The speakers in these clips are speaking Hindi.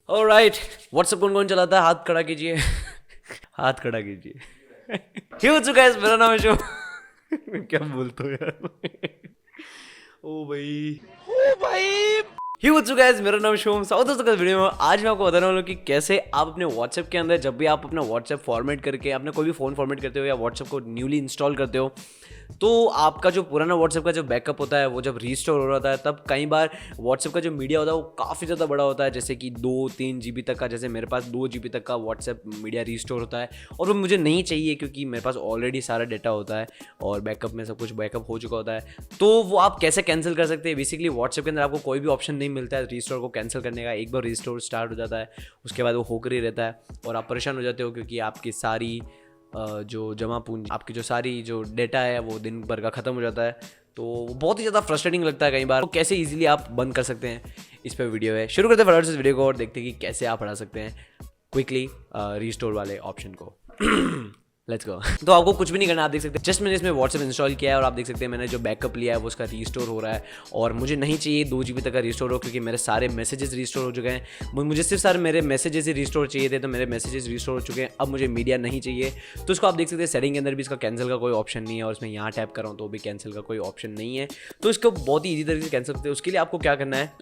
ऑलराइट, व्हाट्सएप कौन कौन चलाता है? हाथ खड़ा कीजिए। हाथ खड़ा कीजिए। क्यों हो चुका है? मेरा नाम है शो। क्या बोलते हो यार? ओ भाई ही हो चुका है। मेरा नाम शोम साउथ दोस्तों का वीडियो में आज मैं आपको बताने वाला हूँ कि कैसे आप अपने व्हाट्सएप के अंदर जब भी आप अपना व्हाट्सएप फॉर्मेट करके अपने कोई भी फ़ोन फॉर्मेट करते हो या व्हाट्सएप को न्यूली इंस्टॉल करते हो, तो आपका जो पुराना व्हाट्सएप का जो बैकअप होता है वो जब रीस्टोर हो रहा है तब कई बार व्हाट्सएप का जो मीडिया होता है वो काफ़ी ज़्यादा बड़ा होता है, जैसे कि 2-3 GB तक का। जैसे मेरे पास 2 GB तक का व्हाट्सएप मीडिया रीस्टोर होता है और वो मुझे नहीं चाहिए क्योंकि मेरे पास ऑलरेडी सारा डेटा होता है और बैकअप में सब कुछ बैकअप हो चुका होता है। तो वो आप कैसे कैंसिल कर सकते हैं? बेसिकली व्हाट्सएप के अंदर आपको कोई भी ऑप्शन नहीं मिलता है रीस्टोर को कैंसिल करने का। एक बार रीस्टोर स्टार्ट हो जाता है उसके बाद वो होकर ही रहता है और आप परेशान हो जाते हो क्योंकि आपकी सारी जो जमा पूंजी, आपकी जो सारी जो डेटा है वो दिन भर का ख़त्म हो जाता है। तो बहुत ही ज़्यादा फ्रस्ट्रेटिंग लगता है कई बार। तो कैसे इजीली आप बंद कर सकते हैं, इस पर वीडियो है। शुरू करते हैं फटाफट से इस वीडियो को और देखते हैं कि कैसे आप हटा सकते हैं क्विकली रीस्टोर वाले ऑप्शन को। Let's go. तो आपको कुछ भी नहीं करना, आप देख सकते हैं जस्ट मैंने इसमें व्हाट्सएप इंस्टॉल किया है और आप देख सकते हैं मैंने जो बैकअप लिया है वो उसका रीस्टोर हो रहा है और मुझे नहीं चाहिए 2 GB तक का रीस्टोर हो क्योंकि मेरे सारे मैसेजेस रीस्टोर हो चुके हैं। मुझे सिर्फ सारे मेरे मैसेजेस ही रीस्टोर चाहिए थे, तो मेरे मैसेजेस रीस्टोर हो चुके हैं। अब मुझे मीडिया नहीं चाहिए, तो इसको आप देख सकते हैं सेटिंग के अंदर भी इसका कैंसिल का कोई ऑप्शन नहीं है और इसमें यहाँ टैप कर रहा हूँ तो भी कैंसिल का कोई ऑप्शन नहीं है। तो इसको बहुत ही ईजी तरीके से कैंसिल करते हैं। उसके लिए आपको क्या करना है,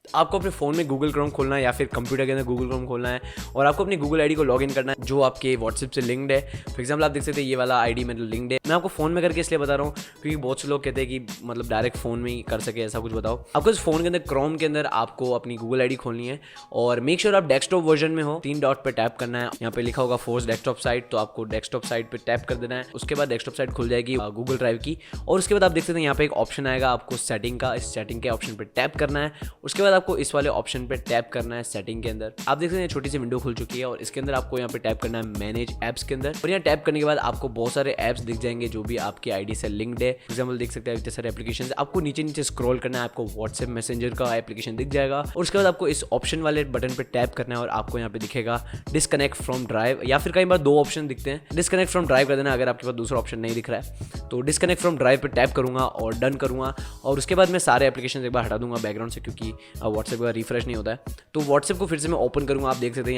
आपको अपने फ़ोन में गूगल क्रोम खोलना है या फिर कंप्यूटर के अंदर गूगल क्रोम खोलना है और आपको अपनी गूगल आईडी को लॉगिन करना है जो आपके व्हाट्सएप से लिंक्ड है। फॉर एग्जांपल आप देख सकते हैं ये वाला आईडी मतलब लिंक्ड है। मैं आपको फ़ोन में करके इसलिए बता रहा हूँ क्योंकि बहुत से लोग कहते हैं कि मतलब डायरेक्ट फ़ोन में ही कर सके, ऐसा कुछ बताओ। आपको इस फ़ोन के अंदर क्रोम के अंदर आपको अपनी गूगल आईडी खोलनी है और मेक श्योर आप डेस्कटॉप वर्जन में हो। 3 डॉट पर टैप करना है, यहाँ पे लिखा होगा फोर्स डेस्कटॉप साइट, तो आपको डेस्कटॉप साइट पर टैप कर देना है। उसके बाद डेस्कटॉप साइट खुल जाएगी गूगल ड्राइव की और उसके बाद आप देख सकते हैं यहाँ पे एक ऑप्शन आएगा आपको सेटिंग का। इस सेटिंग के ऑप्शन पर टैप करना है। उसके बाद आपको इस वाले ऑप्शन पे टैप करना है सेटिंग के अंदर। आप देख सकते हैं छोटी सी विंडो खुल चुकी है और इसके अंदर आपको यहाँ पे टैप करना है मैनेज ऐप्स के अंदर और यहाँ टैप करने के बाद आपको बहुत सारे ऐप्स दिख जाएंगे जो भी आपकी आईडी से लिंक्ड है। एग्जांपल देख सकते हैं इतने सारे एप्लीकेशन। आपको नीचे नीचे स्क्रॉल करना है, आपको व्हाट्सएप मैसेंजर का एप्लीकेशन दिख जाएगा और उसके बाद आपको इस ऑप्शन वाले बटन पे टैप करना है और आपको यहाँ पे दिखेगा डिस्कनेक्ट फ्रॉम ड्राइव या फिर कई बार 2 ऑप्शन दिखते हैं। डिस्कनेक्ट फ्रॉम ड्राइव कर देना अगर आपके पास दूसरा ऑप्शन नहीं दिख रहा है तो डिस्कनेक्ट फ्रॉम ड्राइव पे टैप करूंगा और डन करूंगा और उसके बाद मैं सारे एप्लीकेशन एक बार हटा दूंगा बैकग्राउंड से क्योंकि व्हाट्सएप का रिफ्रेश नहीं होता है। तो व्हाट्सएप को फिर से मैं ओपन करूंगा। आप देख सकते हैं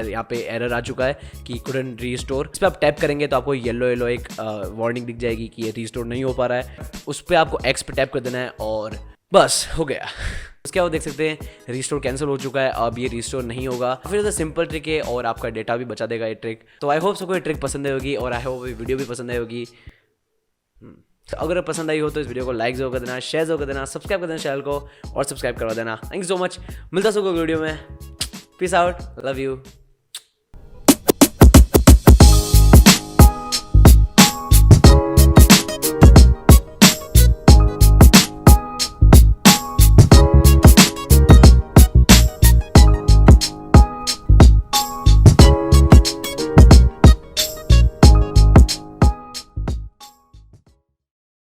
यहाँ पे एरर आ चुका है कि कुडंट रीस्टोर। इस पर आप टैप करेंगे तो आपको येलो एक वार्निंग दिख जाएगी कि ये रीस्टोर नहीं हो पा रहा है। उस पर आपको एक्स पे टैप कर देना है और बस हो गया। उसके बाद देख सकते हैं रीस्टोर कैंसिल हो चुका है, अब ये रीस्टोर नहीं होगा। फिर तो सिंपल ट्रिक है और आपका डेटा भी बचा देगा ये ट्रिक। तो आई होप सबको ये ट्रिक पसंद आई होगी और आई होप ये वीडियो भी पसंद आई होगी। तो अगर पसंद आई हो तो इस वीडियो को लाइक जरूर कर देना, शेयर जरूर कर देना, सब्सक्राइब कर देना चैनल को और सब्सक्राइब करवा देना। Thank you so much. मिलता सबको वीडियो में। Peace out, love you.